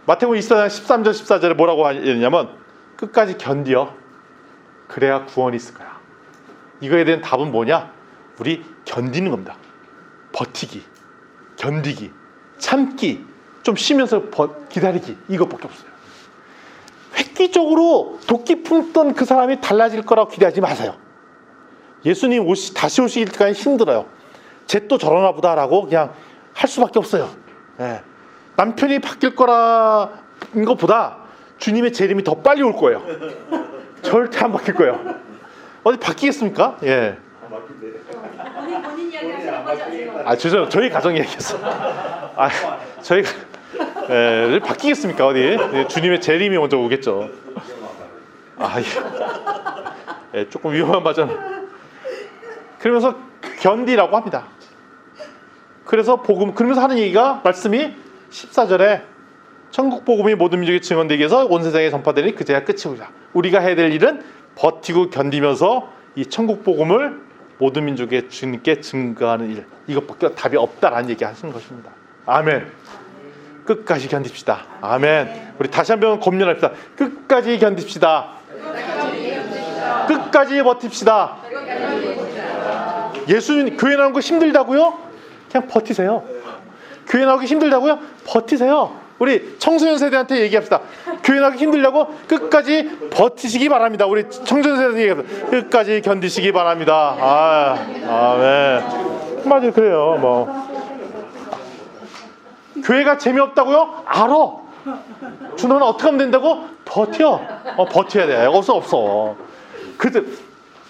마태복음 24장 13절 14절에 뭐라고 하냐면 끝까지 견디어. 그래야 구원이 있을 거야. 이거에 대한 답은 뭐냐? 우리 견디는 겁니다. 버티기, 견디기, 참기, 좀 쉬면서 기다리기, 이것밖에 없어요. 획기적으로 도끼 품던 그 사람이 달라질 거라고 기대하지 마세요. 예수님 다시 오시길 때까지 힘들어요. 쟤 또 저러나 보다라고 그냥 할 수밖에 없어요. 예. 남편이 바뀔 거라는 것보다 주님의 재림이 더 빨리 올 거예요. 절대 안 바뀔 거예요. 어디 바뀌겠습니까? 예. 본인 이야기 하시는 거죠, 지금? 죄송해요. 저희 가정 얘기했어. 저희가 바뀌겠습니까? 어디? 주님의 재림이 먼저 오겠죠. 예, 조금 위험한 버전. 그러면서 견디라고 합니다. 그래서 그러면서 하는 얘기가 말씀이 14절에 천국 복음이 모든 민족에 증언되기 위해서 온 세상에 전파되니 그제야 끝이 오리라. 우리가 해야 될 일은 버티고 견디면서 이 천국 복음을 모든 민족의 주님께 증거하는 일. 이것밖에 답이 없다라는 얘기 하시는 것입니다. 아멘. 끝까지 견딥시다. 아멘. 우리 다시 한번 검열합시다. 끝까지 견딥시다. 끝까지 버팁시다. 예수님 교회 나오는 거 힘들다고요? 그냥 버티세요. 교회 나오기 힘들다고요? 버티세요. 우리 청소년 세대한테 얘기합시다. 교회 나오기 힘들다고 끝까지 버티시기 바랍니다. 우리 청소년 세대한테 얘기합시다. 끝까지 견디시기 바랍니다. 아멘. 맞아요. 그래요. 교회가 재미없다고요? 알아. 준호는 어떻게 하면 된다고? 버텨. 버텨야 돼. 없어. 그래도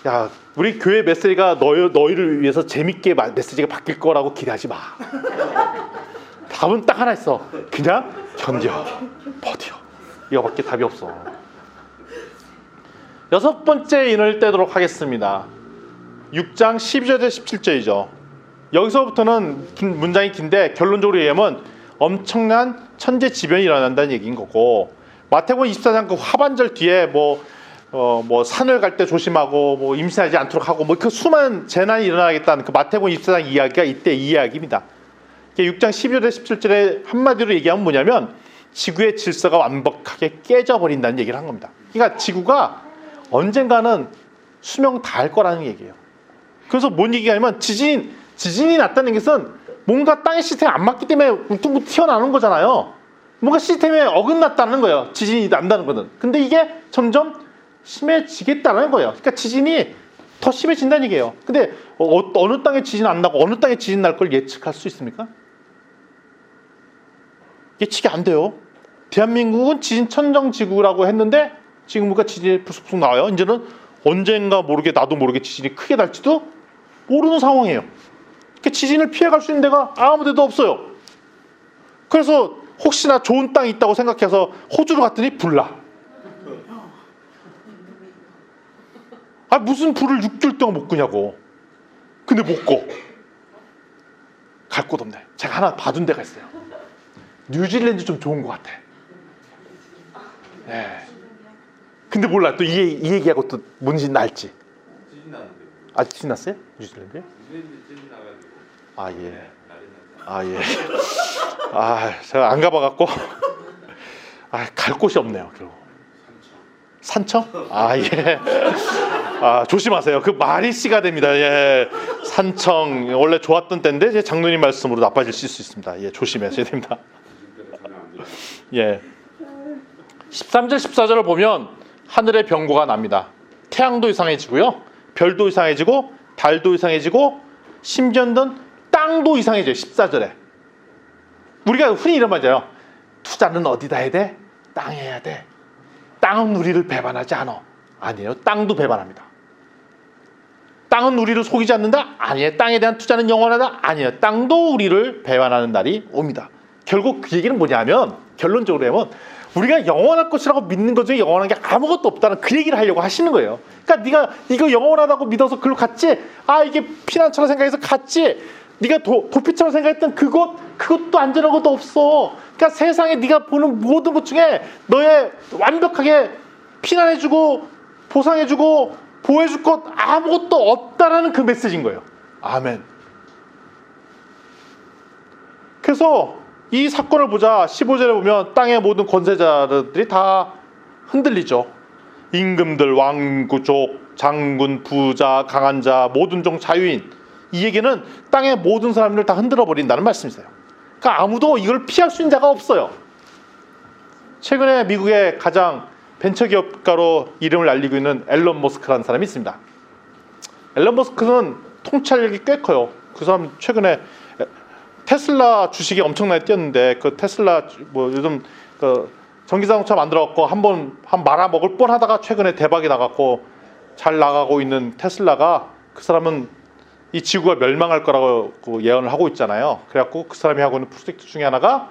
야, 우리 교회 메시지가 너희를 위해서 재밌게 메시지가 바뀔 거라고 기대하지 마. 답은 딱 하나 있어. 그냥 견뎌, 버텨. 이거밖에 답이 없어. 6번째 인을 떼도록 하겠습니다. 6장 12절에 17절이죠. 여기서부터는 문장이 긴데 결론적으로 얘기하면 엄청난 천재지변이 일어난다는 얘기인 거고, 마태복음 24장 그 하반절 뒤에 산을 갈 때 조심하고 임신하지 않도록 하고 그 수많은 재난이 일어나겠다는 그 마태복음 24장 이야기가 이때 이 이야기입니다. 6장 12절에 17절에 한마디로 얘기하면 뭐냐면 지구의 질서가 완벽하게 깨져버린다는 얘기를 한 겁니다. 그러니까 지구가 언젠가는 수명 다할 거라는 얘기예요. 그래서 뭔 얘기냐면 지진이 났다는 것은 뭔가 땅의 시스템이 안 맞기 때문에 뭉뚱뭉 튀어나오는 거잖아요. 뭔가 시스템에 어긋났다는 거예요. 지진이 난다는 거는. 근데 이게 점점 심해지겠다는 거예요. 그러니까 지진이 더 심해진다는 얘기예요. 근데 어느 땅에 지진 안 나고 어느 땅에 지진 날 걸 예측할 수 있습니까? 예측이 안 돼요. 대한민국은 지진 천정지구라고 했는데 지금 보니까 지진이 푹푹 나와요. 이제는 언젠가 모르게 나도 모르게 지진이 크게 날지도 모르는 상황이에요. 그러니까 지진을 피해갈 수 있는 데가 아무 데도 없어요. 그래서 혹시나 좋은 땅이 있다고 생각해서 호주로 갔더니 불나. 아, 무슨 불을 6개월 동안 못 끄냐고. 근데 못 꺼. 갈 곳 없네. 제가 하나 봐둔 데가 있어요. 뉴질랜드 좀 좋은 것 같아. 네. 근데 몰라. 또 이 얘기하고 또 뭔지 날지. 지진 나는데. 아직 지진 났어요? 뉴질랜드에? 뉴질랜드 지진 나가지고. 아, 예. 네, 난리 났죠. 아, 예. 아, 제가 안 가봐갖고. 아, 갈 곳이 없네요, 결국. 산청? 아, 예. 아, 조심하세요. 그 말이 씨가 됩니다. 예. 산청. 원래 좋았던 때인데, 이제 장로님 말씀으로 나빠질 수 있습니다. 예, 조심하셔야 됩니다. 예. 13절, 14절을 보면 하늘의 병고가 납니다. 태양도 이상해지고요. 별도 이상해지고, 달도 이상해지고, 심지어는 땅도 이상해져요. 14절에. 우리가 흔히 이런 말이에요. 투자는 어디다 해야 돼? 땅에 해야 돼. 땅은 우리를 배반하지 않아. 아니에요. 땅도 배반합니다. 땅은 우리를 속이지 않는다? 아니에요. 땅에 대한 투자는 영원하다? 아니에요. 땅도 우리를 배반하는 날이 옵니다. 결국 그 얘기는 뭐냐면, 결론적으로 하면 우리가 영원할 것이라고 믿는 것 중에 영원한 게 아무것도 없다는 그 얘기를 하려고 하시는 거예요. 그러니까 네가 이거 영원하다고 믿어서 그걸로 갔지? 아, 이게 피난처럼 생각해서 갔지? 네가 도피처럼 생각했던 그것도 안전한 것도 없어. 그러니까 세상에 네가 보는 모든 것 중에 너의 완벽하게 피난해주고 보상해주고 보호해줄 것 아무것도 없다라는 그 메시지인 거예요. 아멘. 그래서 이 사건을 보자. 15절에 보면 땅의 모든 권세자들이 다 흔들리죠. 임금들, 왕구족, 장군, 부자, 강한 자, 모든 종 자유인. 이 얘기는 땅의 모든 사람들을 다 흔들어 버린다는 말씀이세요. 그러니까 아무도 이걸 피할 수 있는 자가 없어요. 최근에 미국의 가장 벤처기업가로 이름을 알리고 있는 앨런 머스크라는 사람이 있습니다. 앨런 머스크는 통찰력이 꽤 커요. 그 사람 최근에 테슬라 주식이 엄청나게 뛰었는데 그 테슬라 뭐 요즘 그 전기자동차 만들어갖고 한번 말아먹을 뻔하다가 최근에 대박이 나갖고 잘 나가고 있는 테슬라가 그 사람은 이 지구가 멸망할 거라고 예언을 하고 있잖아요. 그래갖고 그 사람이 하고 있는 프로젝트 중에 하나가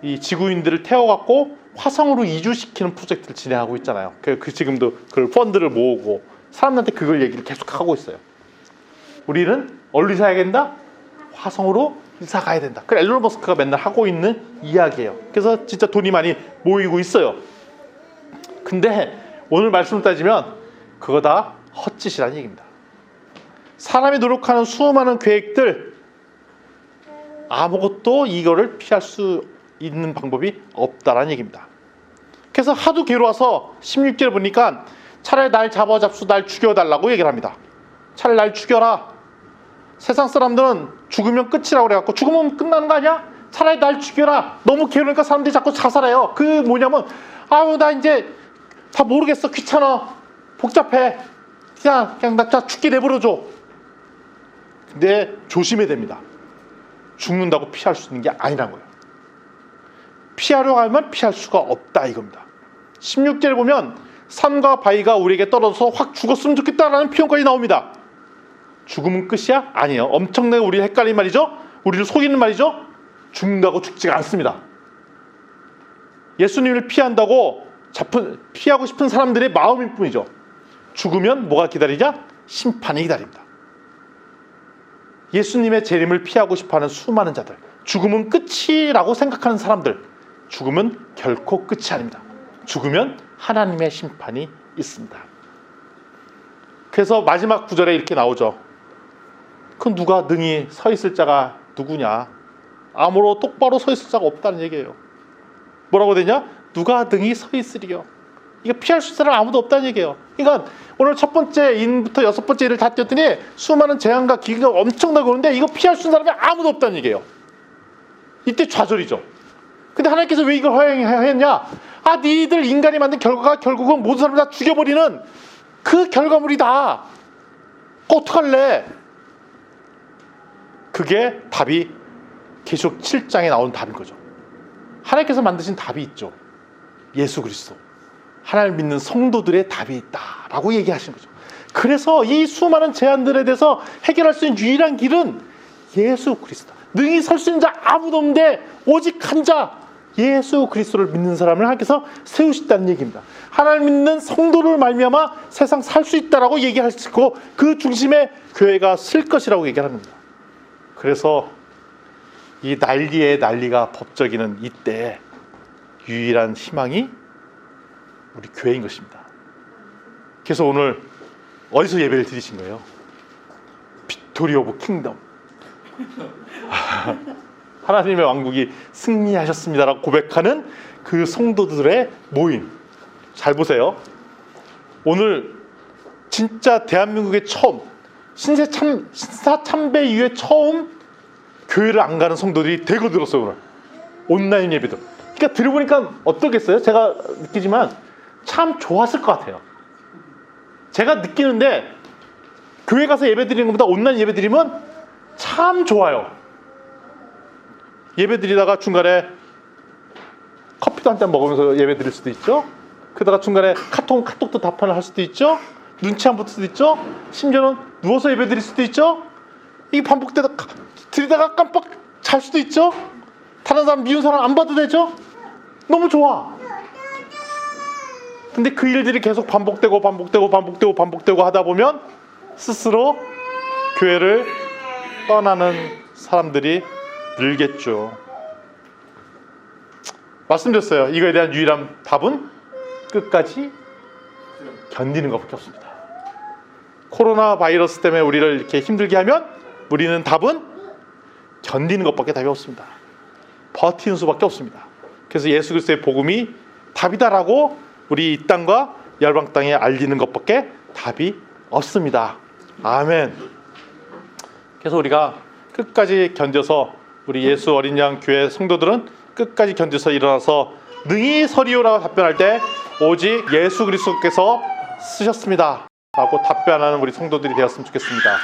이 지구인들을 태워갖고 화성으로 이주시키는 프로젝트를 진행하고 있잖아요. 그 지금도 그 펀드를 모으고 사람들한테 그걸 얘기를 계속 하고 있어요. 우리는 어디로 이사 가야 된다? 화성으로 이사 가야 된다. 그 앨런 머스크가 맨날 하고 있는 이야기예요. 그래서 진짜 돈이 많이 모이고 있어요. 근데 오늘 말씀을 따지면 그거 다 헛짓이라는 얘기입니다. 사람이 노력하는 수많은 계획들 아무것도 이거를 피할 수 있는 방법이 없다라는 얘기입니다. 그래서 하도 괴로워서 16절에 보니까 차라리 날 잡수 날 죽여달라고 얘기를 합니다. 차라리 날 죽여라. 세상 사람들은 죽으면 끝이라고 그래갖고 죽으면 끝나는 거 아니야? 차라리 날 죽여라. 너무 괴로우니까 사람들이 자꾸 자살해요. 그 뭐냐면 아우 나 이제 다 모르겠어. 귀찮아. 복잡해. 그냥 나 죽게 내버려줘. 근데 조심해야 됩니다. 죽는다고 피할 수 있는 게 아니란 거예요. 피하려고 하면 피할 수가 없다 이겁니다. 16절에 보면 산과 바위가 우리에게 떨어져서 확 죽었으면 좋겠다라는 표현까지 나옵니다. 죽으면 끝이야? 아니에요. 엄청나게 우리 헷갈린 말이죠. 우리를 속이는 말이죠. 죽는다고 죽지가 않습니다. 예수님을 피한다고 피하고 싶은 사람들의 마음일 뿐이죠. 죽으면 뭐가 기다리냐? 심판이 기다립니다. 예수님의 재림을 피하고 싶어하는 수많은 자들, 죽음은 끝이라고 생각하는 사람들, 죽음은 결코 끝이 아닙니다. 죽으면 하나님의 심판이 있습니다. 그래서 마지막 구절에 이렇게 나오죠. 그 누가 능히 서 있을 자가 누구냐? 아무로 똑바로 서 있을 자가 없다는 얘기예요. 뭐라고 되냐? 누가 능히 서 있으리요. 이거 피할 수 있는 사람 아무도 없다는 얘기예요. 그러니까 오늘 첫 번째 인부터 여섯 번째 일을 다 띄웠더니 수많은 재앙과 기근가 엄청나게 오는데 이거 피할 수 있는 사람이 아무도 없다는 얘기예요. 이때 좌절이죠. 근데 하나님께서 왜 이걸 허용했냐? 아, 니들 인간이 만든 결과가 결국은 모든 사람을 다 죽여버리는 그 결과물이다. 어떡할래? 그게 답이 계시록 7장에 나오는 답인 거죠. 하나님께서 만드신 답이 있죠. 예수 그리스도. 하나님을 믿는 성도들의 답이 있다라고 얘기하신 거죠. 그래서 이 수많은 제안들에 대해서 해결할 수 있는 유일한 길은 예수 그리스도. 능히 설 수 있는 자 아무도 없는데 오직 한 자 예수 그리스도를 믿는 사람을 하나님께서 세우셨다는 얘기입니다. 하나님 믿는 성도를 말미암아 세상 살 수 있다라고 얘기할 수 있고 그 중심에 교회가 쓸 것이라고 얘기를 합니다. 그래서 이 난리의 난리가 법적이는 이때 유일한 희망이 우리 교회인 것입니다. 그래서 오늘 어디서 예배를 드리신 거예요? 빅토리 오브 킹덤. 하나님의 왕국이 승리하셨습니다라고 고백하는 그 성도들의 모임. 잘 보세요. 오늘 진짜 대한민국의 처음 신사 참배 이후에 처음 교회를 안 가는 성도들이 대거 들었어요. 오늘 온라인 예배도. 그러니까 들어보니까 어떻겠어요? 제가 느끼지만 참 좋았을 것 같아요. 제가 느끼는데 교회 가서 예배 드리는 것보다 온라인 예배 드리면 참 좋아요. 예배 드리다가 중간에 커피도 한 잔 먹으면서 예배 드릴 수도 있죠. 그러다가 중간에 카톡도 답변을 할 수도 있죠. 눈치 안 볼 수도 있죠. 심지어는 누워서 예배 드릴 수도 있죠. 이게 반복되다 드리다가 깜빡 잘 수도 있죠. 다른 사람 미운 사람 안 봐도 되죠. 너무 좋아. 근데 그 일들이 계속 반복되고 하다 보면 스스로 교회를 떠나는 사람들이 늘겠죠. 말씀드렸어요. 이거에 대한 유일한 답은 끝까지 견디는 것밖에 없습니다. 코로나 바이러스 때문에 우리를 이렇게 힘들게 하면 우리는 답은 견디는 것밖에 답이 없습니다. 버티는 수밖에 없습니다. 그래서 예수 그리스도의 복음이 답이다라고 우리 이 땅과 열방 땅에 알리는 것밖에 답이 없습니다. 아멘. 그래서 우리가 끝까지 견뎌서 우리 예수 어린 양 교회 성도들은 끝까지 견뎌서 일어나서 능히 서리오라고 답변할 때 오직 예수 그리스도께서 쓰셨습니다 라고 답변하는 우리 성도들이 되었으면 좋겠습니다.